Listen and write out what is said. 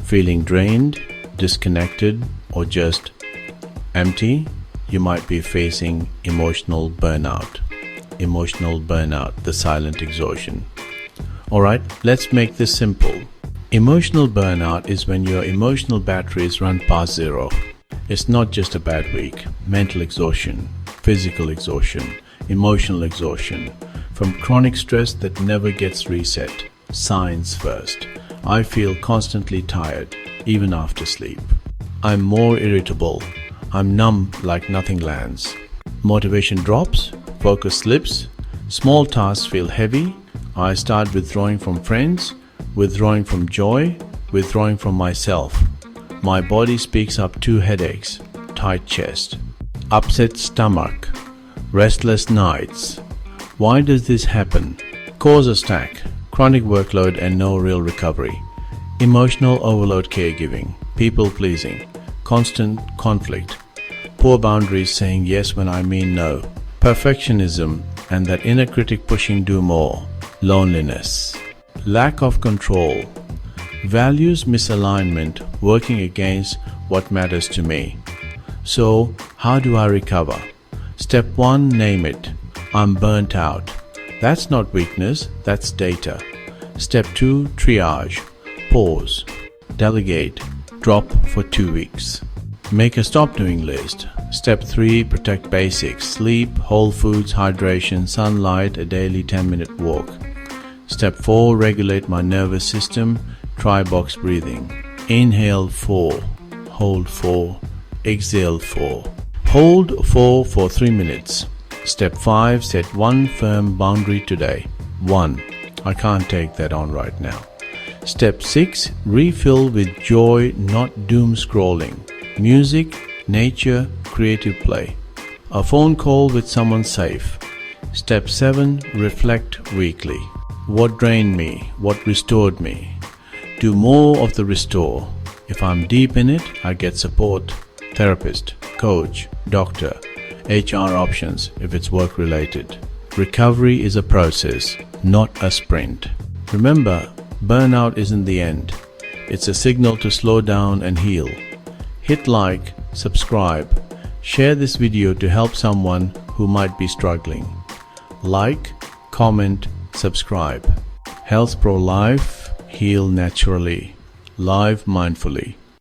Feeling drained, disconnected, or just empty, you might be facing emotional burnout. Emotional burnout, the silent exhaustion. Alright, let's make this simple. Emotional burnout is when your emotional batteries run past zero. It's not just a bad week. Mental exhaustion, physical exhaustion, emotional exhaustion, from chronic stress that never gets reset. Signs first. I feel constantly tired, even after sleep. I'm more irritable. I'm numb like nothing lands. Motivation drops, focus slips, small tasks feel heavy. I start withdrawing from friends, withdrawing from joy, withdrawing from myself. My body speaks up 2 headaches, tight chest, upset stomach, restless nights. Why does this happen? Cause a stack, chronic workload and no real recovery. Emotional overload, caregiving, people pleasing, constant conflict, poor boundaries, saying yes when I mean no, perfectionism and that inner critic pushing do more, loneliness, lack of control, values misalignment, working against what matters to me. So, how do I recover? Step 1, name it. I'm burnt out. That's not weakness, that's data. Step 2, triage. Pause. Delegate. Drop for 2 weeks. Make a stop doing list. Step 3, protect basics. Sleep, whole foods, hydration, sunlight, a daily 10-minute walk. Step 4, regulate my nervous system. Try box breathing. Inhale 4, hold 4, exhale 4. Hold 4 for 3 minutes. Step 5, set one firm boundary today. 1. I can't take that on right now. Step 6, refill with joy, not doom scrolling. Music, nature, creative play. A phone call with someone safe. Step 7, reflect weekly. What drained me? What restored me? Do more of the restore. If I'm deep in it, I get support. Therapist, coach, doctor, HR options if it's work related. Recovery is a process, not a sprint. Remember, burnout isn't the end. It's a signal to slow down and heal. Hit like, subscribe, share this video to help someone who might be struggling. Like, comment, subscribe. HealthProLife, heal naturally, live mindfully.